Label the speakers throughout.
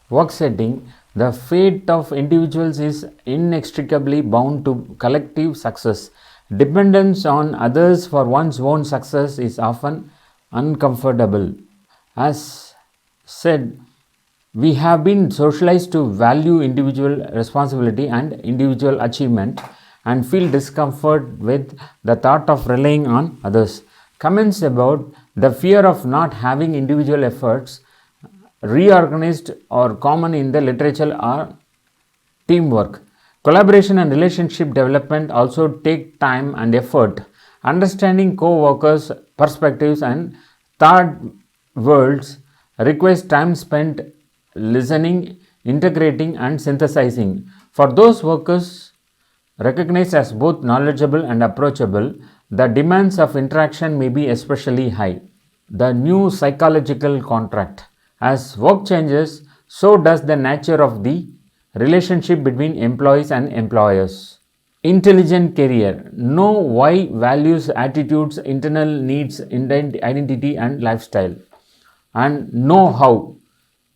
Speaker 1: work setting, the fate of individuals is inextricably bound to collective success. Dependence on others for one's own success is often uncomfortable. As said, we have been socialized to value individual responsibility and individual achievement and feel discomfort with the thought of relying on others. Comments about the fear of not having individual efforts reorganized or common in the literature are teamwork. Collaboration and relationship development also take time and effort. Understanding co-workers' perspectives and third worlds requires time spent listening, integrating, and synthesizing. For those workers recognized as both knowledgeable and approachable, the demands of interaction may be especially high. The new psychological contract. As work changes, so does the nature of the relationship between employees and employers. Intelligent career. Know why, values, attitudes, internal needs, identity, and lifestyle. And know how.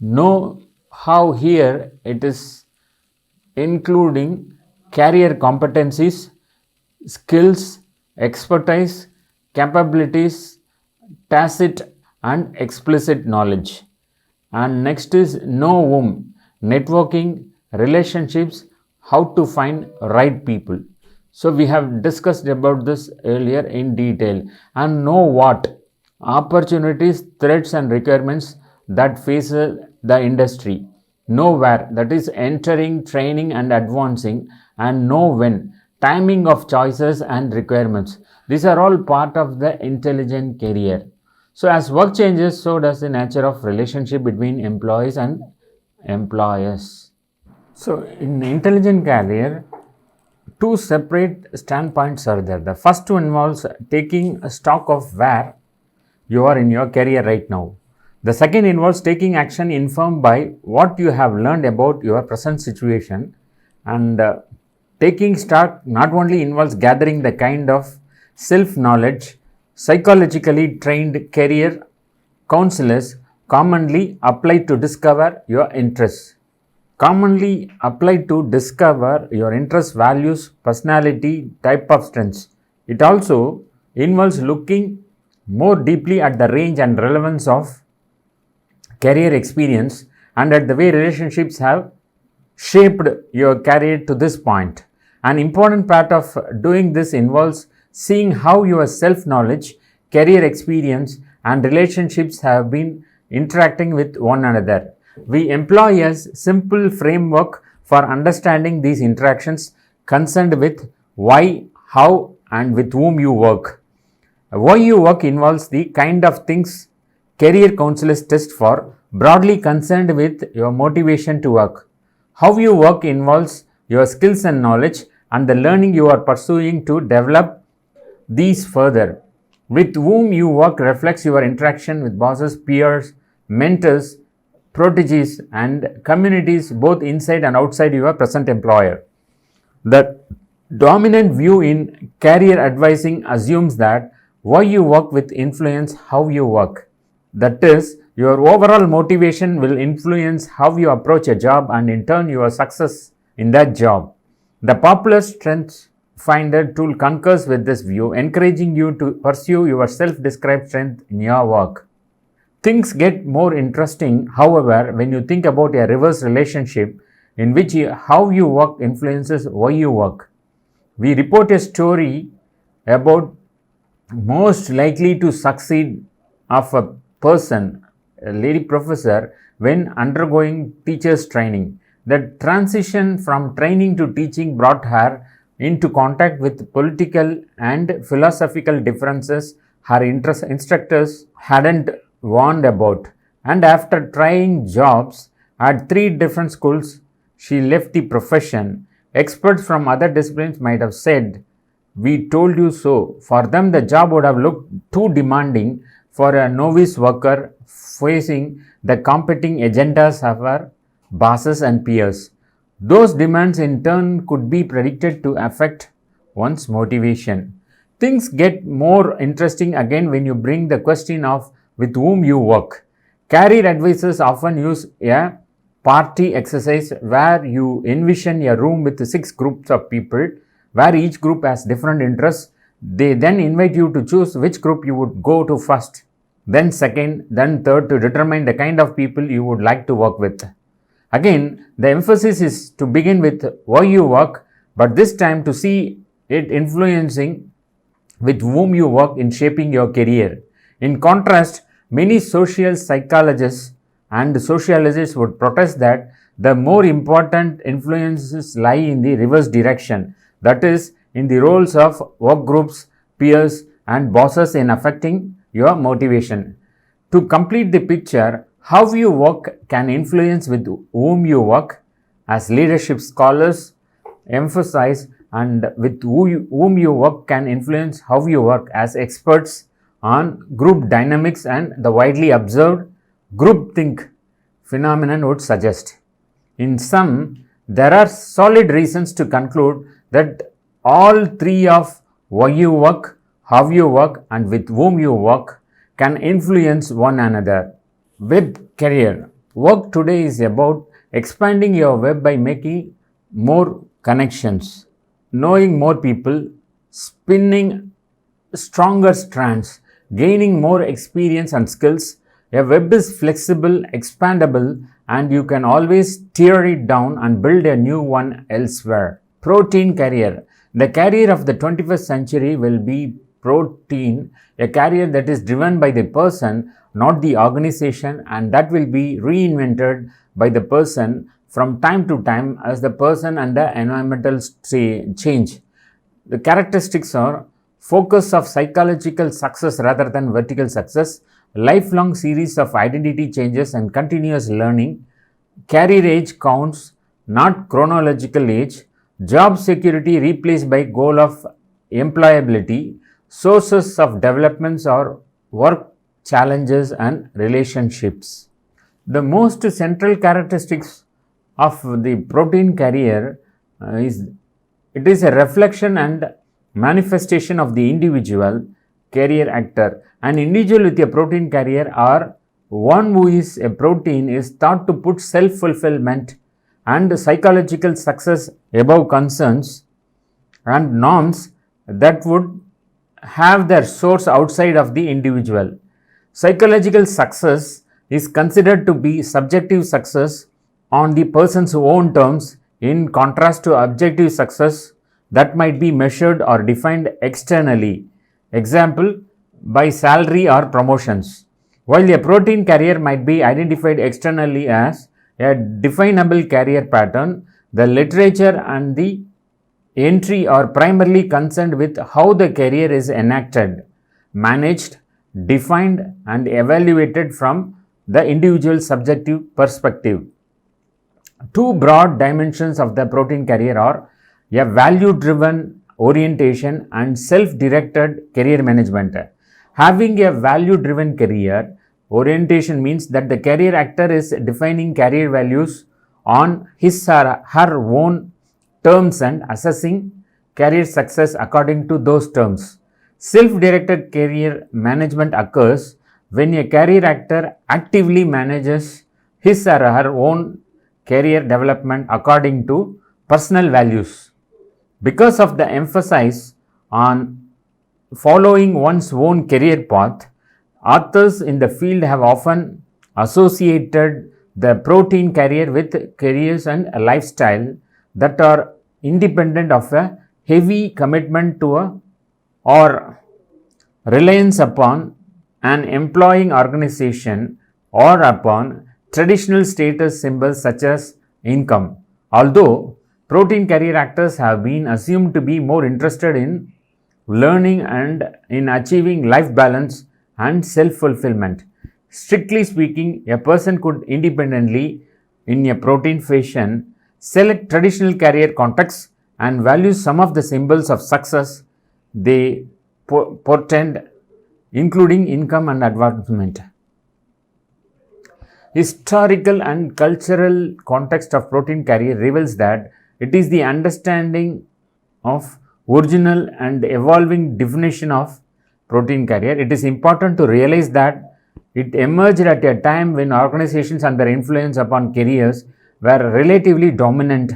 Speaker 1: Know how here it is including career competencies, skills, expertise, capabilities, tacit and explicit knowledge. And next is know whom, networking, relationships, how to find right people. So we have discussed about this earlier in detail. And know what, opportunities, threats and requirements that face the industry. Know where, that is entering, training and advancing. And know when, timing of choices and requirements. These are all part of the intelligent career. So as work changes, so does the nature of relationship between employees and employers. So in intelligent career, two separate standpoints are there. The first one involves taking a stock of where you are in your career right now. The second involves taking action informed by what you have learned about your present situation. And taking stock not only involves gathering the kind of self-knowledge psychologically trained career counselors commonly apply to discover your interests. Commonly applied to discover your interests, values, personality, type of strengths. It also involves looking more deeply at the range and relevance of career experience and at the way relationships have shaped your career to this point. An important part of doing this involves seeing how your self-knowledge, career experience and relationships have been interacting with one another. We employ a simple framework for understanding these interactions concerned with why, how and with whom you work. Why you work involves the kind of things career counselors test for, broadly concerned with your motivation to work. How you work involves your skills and knowledge and the learning you are pursuing to develop these further. With whom you work reflects your interaction with bosses, peers, mentors, proteges and communities both inside and outside your present employer. The dominant view in career advising assumes that why you work will influence how you work. That is, your overall motivation will influence how you approach a job and in turn your success in that job. The popular Strengths Finder tool concurs with this view, encouraging you to pursue your self-described strength in your work. Things get more interesting, however, when you think about a reverse relationship in which how you work influences why you work. We report a story about most likely to succeed of a person, a lady professor, when undergoing teacher's training. The transition from training to teaching brought her into contact with political and philosophical differences her instructors hadn't warned about. And after trying jobs at 3 different schools, she left the profession. Experts from other disciplines might have said, "We told you so." For them, the job would have looked too demanding for a novice worker facing the competing agendas of her bosses and peers. Those demands in turn could be predicted to affect one's motivation. Things get more interesting again when you bring the question of with whom you work. Career advisors often use a party exercise where you envision a room with 6 groups of people where each group has different interests. They then invite you to choose which group you would go to first, then second, then third, to determine the kind of people you would like to work with. Again, the emphasis is to begin with why you work, but this time to see it influencing with whom you work in shaping your career. In contrast, many social psychologists and sociologists would protest that the more important influences lie in the reverse direction, that is, in the roles of work groups, peers, and bosses in affecting your motivation. To complete the picture, how you work can influence with whom you work, as leadership scholars emphasize, and with whom you work can influence how you work, as experts on group dynamics and the widely observed groupthink phenomenon would suggest. In sum, there are solid reasons to conclude that all three of why you work, how you work, and with whom you work can influence one another. Web career. Work today is about expanding your web by making more connections, knowing more people, spinning stronger strands, gaining more experience and skills. A web is flexible, expandable, and you can always tear it down and build a new one elsewhere. Protein career. The career of the 21st century will be protein, a career that is driven by the person, not the organization, and that will be reinvented by the person from time to time as the person and the environmental change. The characteristics are focus of psychological success rather than vertical success, lifelong series of identity changes and continuous learning, career age counts, not chronological age, job security replaced by goal of employability, sources of developments or work challenges and relationships. The most central characteristics of the protein career is it is a reflection and manifestation of the individual career actor. An individual with a protein career or one who is a protein is thought to put self-fulfillment and psychological success above concerns and norms that would have their source outside of the individual. Psychological success is considered to be subjective success on the person's own terms, in contrast to objective success that might be measured or defined externally. Example, by salary or promotions. While a protein career might be identified externally as a definable career pattern, the literature and the entry are primarily concerned with how the career is enacted, managed, defined, and evaluated from the individual subjective perspective. Two broad dimensions of the protein career are a value-driven orientation and self-directed career management. Having a value-driven career orientation means that the career actor is defining career values on his or her own terms and assessing career success according to those terms. Self-directed career management occurs when a career actor actively manages his or her own career development according to personal values. Because of the emphasis on following one's own career path, authors in the field have often associated the protein career with careers and a lifestyle that are independent of a heavy commitment to a or reliance upon an employing organization or upon traditional status symbols such as income. Although protein career actors have been assumed to be more interested in learning and in achieving life balance and self-fulfillment. Strictly speaking, a person could independently, in a protein fashion, select traditional career contexts and value some of the symbols of success they portend, including income and advancement. Historical and cultural context of protein career reveals that it is the understanding of original and evolving definition of protein career. It is important to realize that It emerged at a time when organizations and their influence upon careers were relatively dominant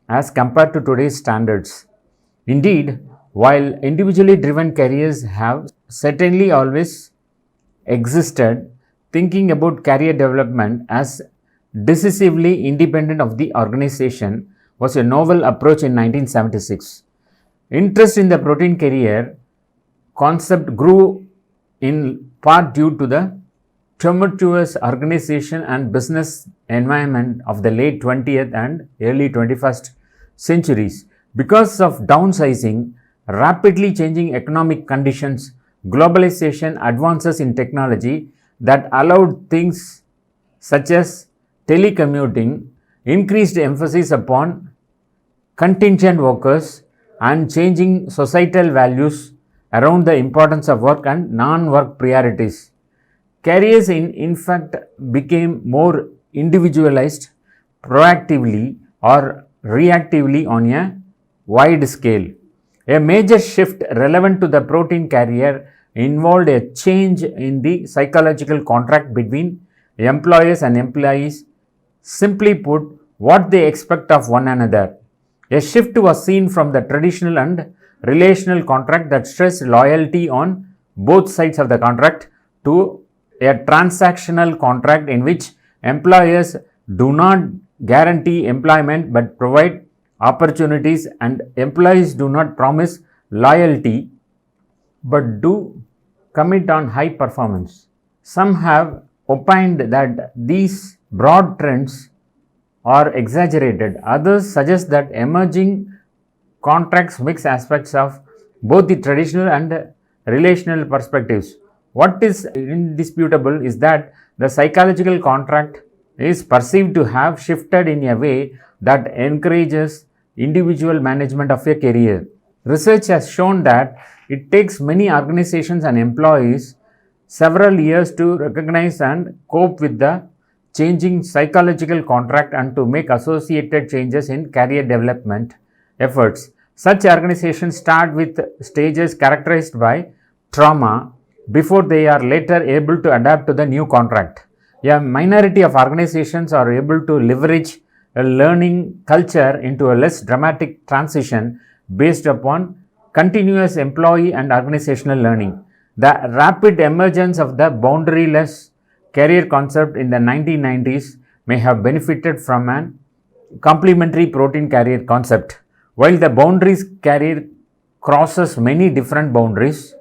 Speaker 1: as compared to today's standards. Indeed, while individually driven careers have certainly always existed, thinking about career development as decisively independent of the organization was a novel approach in 1976. Interest in the protein career concept grew in part due to the tumultuous organization and business environment of the late 20th and early 21st centuries. Because of downsizing, rapidly changing economic conditions, globalization, advances in technology that allowed things such as telecommuting, increased emphasis upon contingent workers, and changing societal values around the importance of work and non-work priorities. Careers in fact became more individualized, proactively or reactively on a wide scale. A major shift relevant to the protein career involved a change in the psychological contract between employers and employees. Simply put, what they expect of one another. A shift was seen from the traditional and relational contract that stressed loyalty on both sides of the contract to a transactional contract in which employers do not guarantee employment but provide opportunities, and employees do not promise loyalty but do commit on high performance. Some have opined that these broad trends are exaggerated. Others suggest that emerging contracts mix aspects of both the traditional and relational perspectives. What is indisputable is that the psychological contract is perceived to have shifted in a way that encourages individual management of a career. Research has shown that it takes many organizations and employees several years to recognize and cope with the changing psychological contract and to make associated changes in career development efforts. Such organizations start with stages characterized by trauma before they are later able to adapt to the new contract. A minority of organizations are able to leverage a learning culture into a less dramatic transition based upon continuous employee and organizational learning. The rapid emergence of the boundaryless career concept in the 1990s may have benefited from an complementary protein career concept. While the boundaries career crosses many different boundaries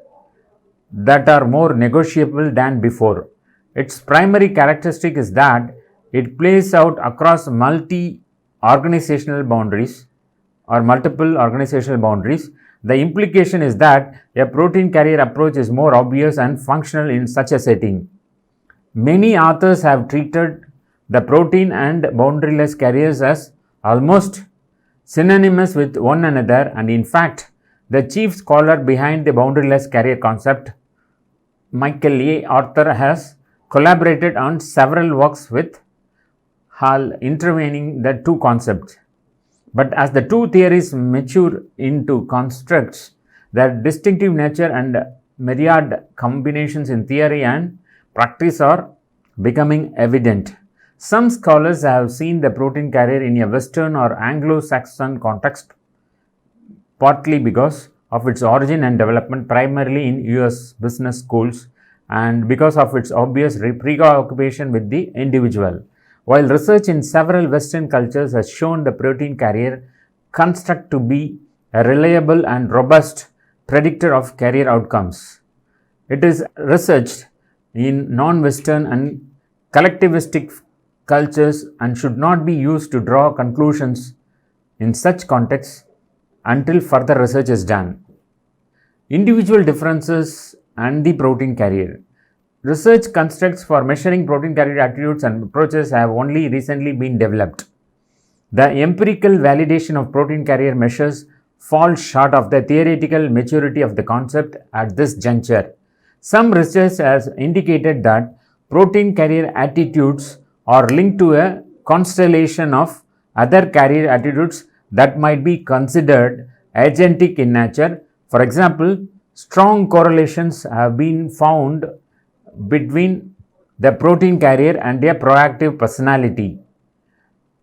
Speaker 1: that are more negotiable than before, its primary characteristic is that it plays out across multi-organizational boundaries or multiple organizational boundaries. The implication is that a protein career approach is more obvious and functional in such a setting. Many authors have treated the protein and boundaryless careers as almost synonymous with one another, and in fact, the chief scholar behind the boundaryless career concept, Michael A. Arthur, has collaborated on several works with Hall intervening the two concepts. But as the two theories mature into constructs, their distinctive nature and myriad combinations in theory and practice are becoming evident. Some scholars have seen the protein career in a Western or Anglo-Saxon context, partly because of its origin and development primarily in US business schools and because of its obvious preoccupation with the individual. While research in several Western cultures has shown the protein career construct to be a reliable and robust predictor of career outcomes, it is researched in non-Western and collectivistic cultures and should not be used to draw conclusions in such contexts until further research is done. Individual differences and the protein career. Research constructs for measuring protein career attributes and approaches have only recently been developed. The empirical validation of protein career measures falls short of the theoretical maturity of the concept at this juncture. Some research has indicated that protein career attitudes are linked to a constellation of other career attitudes that might be considered agentic in nature. For example, strong correlations have been found between the protein carrier and a proactive personality,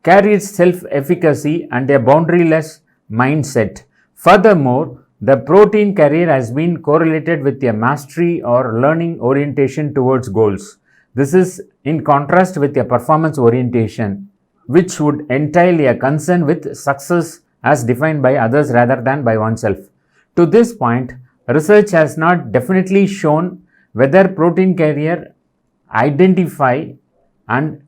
Speaker 1: carries self-efficacy and a boundaryless mindset. Furthermore, the protein carrier has been correlated with a mastery or learning orientation towards goals. This is in contrast with a performance orientation, which would entail a concern with success as defined by others rather than by oneself. To this point, research has not definitely shown whether protein carrier identify and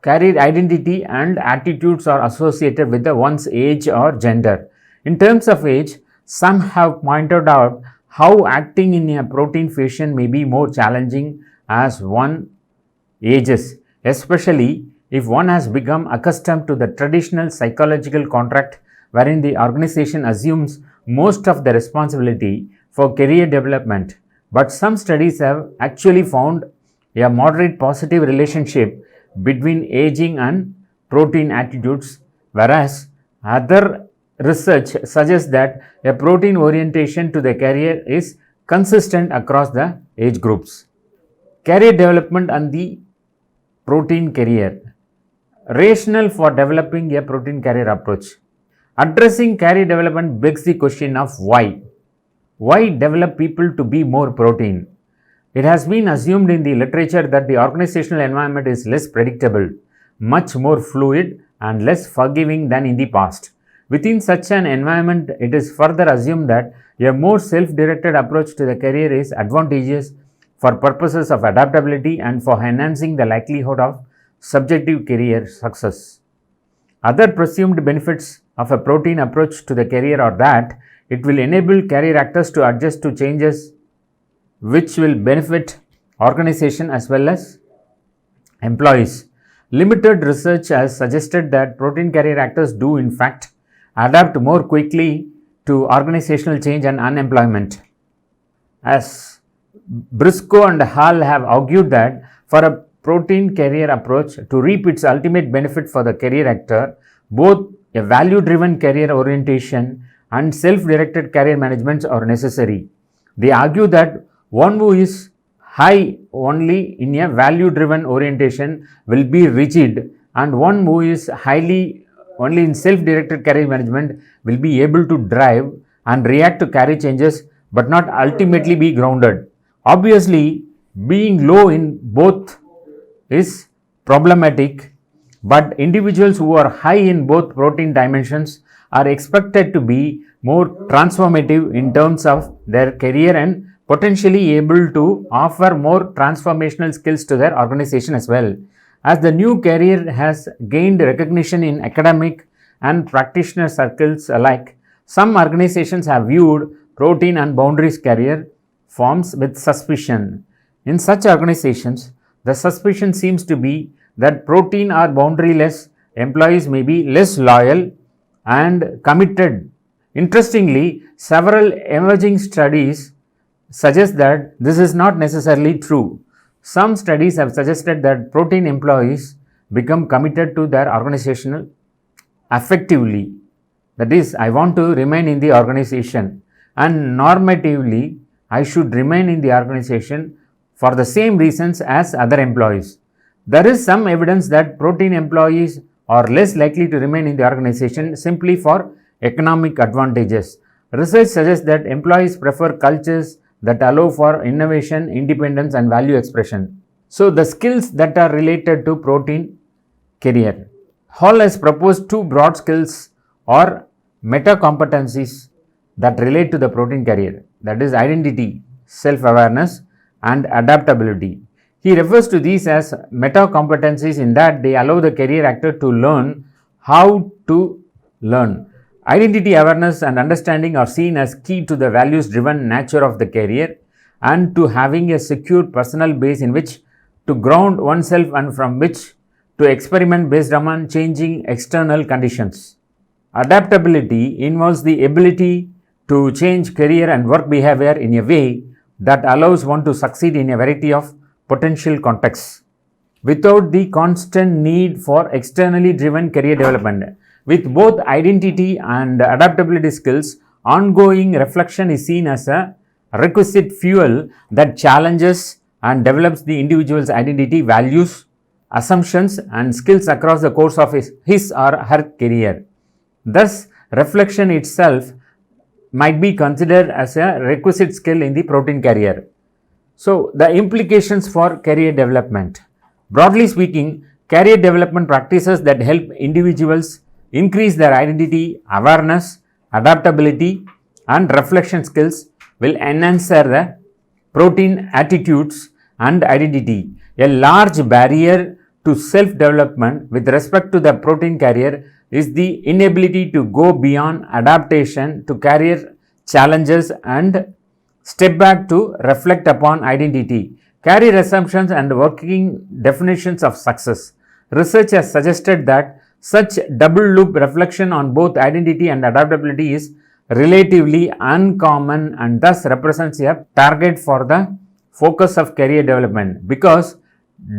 Speaker 1: carrier identity and attitudes are associated with one's age or gender. In terms of age, some have pointed out how acting in a protein fashion may be more challenging as one ages, especially if one has become accustomed to the traditional psychological contract wherein the organization assumes most of the responsibility for career development. But some studies have actually found a moderate positive relationship between aging and protein attitudes, whereas other research suggests that a protein orientation to the career is consistent across the age groups. Career development and the protein carrier. Rationale for developing a protein carrier approach. Addressing career development begs the question of why. Why develop people to be more protein? It has been assumed in the literature that the organizational environment is less predictable, much more fluid, and less forgiving than in the past. Within such an environment, it is further assumed that a more self-directed approach to the career is advantageous for purposes of adaptability and for enhancing the likelihood of subjective career success. Other presumed benefits of a protein approach to the career are that it will enable career actors to adjust to changes which will benefit organization as well as employees. Limited research has suggested that protein carrier actors do in fact adapt more quickly to organizational change and unemployment. As Briscoe and Hall have argued that for a protein carrier approach to reap its ultimate benefit for the career actor, both a value-driven career orientation and self-directed career management are necessary. They argue that one who is high only in a value-driven orientation will be rigid, and one who is highly only in self-directed career management will be able to drive and react to career changes but not ultimately be grounded. Obviously, being low in both is problematic, but individuals who are high in both protein dimensions are expected to be more transformative in terms of their career and potentially able to offer more transformational skills to their organization as well. As the new career has gained recognition in academic and practitioner circles alike, some organizations have viewed protein and boundaries career forms with suspicion. In such organizations, the suspicion seems to be that protein or boundaryless employees may be less loyal and committed. Interestingly, several emerging studies suggest that this is not necessarily true. Some studies have suggested that protein employees become committed to their organizational affectively. That is, I want to remain in the organization, and normatively, I should remain in the organization for the same reasons as other employees. There is some evidence that protein employees are less likely to remain in the organization simply for economic advantages. Research suggests that employees prefer cultures that allow for innovation, independence, and value expression. So, the skills that are related to protein career. Hall has proposed two broad skills or meta competencies that relate to the protein career, that is identity, self-awareness, and adaptability. He refers to these as meta competencies in that they allow the career actor to learn how to learn. Identity awareness and understanding are seen as key to the values-driven nature of the career and to having a secure personal base in which to ground oneself and from which to experiment based upon changing external conditions. Adaptability involves the ability to change career and work behavior in a way that allows one to succeed in a variety of potential contexts without the constant need for externally driven career development. With both identity and adaptability skills, ongoing reflection is seen as a requisite fuel that challenges and develops the individual's identity, values, assumptions, and skills across the course of his or her career. Thus, reflection itself might be considered as a requisite skill in the protein career. So, the implications for career development. Broadly speaking, career development practices that help individuals increase their identity, awareness, adaptability, and reflection skills will enhance their protein attitudes and identity. A large barrier to self-development with respect to the protein career is the inability to go beyond adaptation to career challenges and step back to reflect upon identity, career assumptions, and working definitions of success. Research has suggested that such double loop reflection on both identity and adaptability is relatively uncommon and thus represents a target for the focus of career development. Because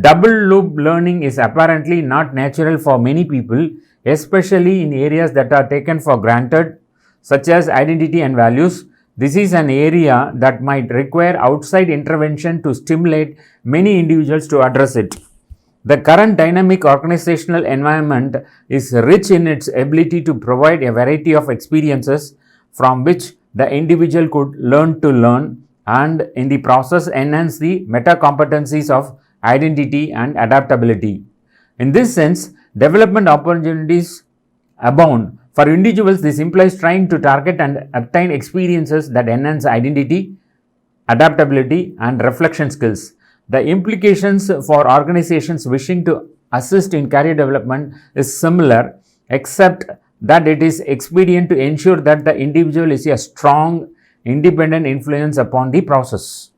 Speaker 1: double loop learning is apparently not natural for many people, especially in areas that are taken for granted, such as identity and values. This is an area that might require outside intervention to stimulate many individuals to address it. The current dynamic organizational environment is rich in its ability to provide a variety of experiences from which the individual could learn to learn and in the process enhance the meta competencies of identity and adaptability. In this sense, development opportunities abound. For individuals, this implies trying to target and obtain experiences that enhance identity, adaptability, and reflection skills. The implications for organizations wishing to assist in career development is similar, except that it is expedient to ensure that the individual is a strong, independent influence upon the process.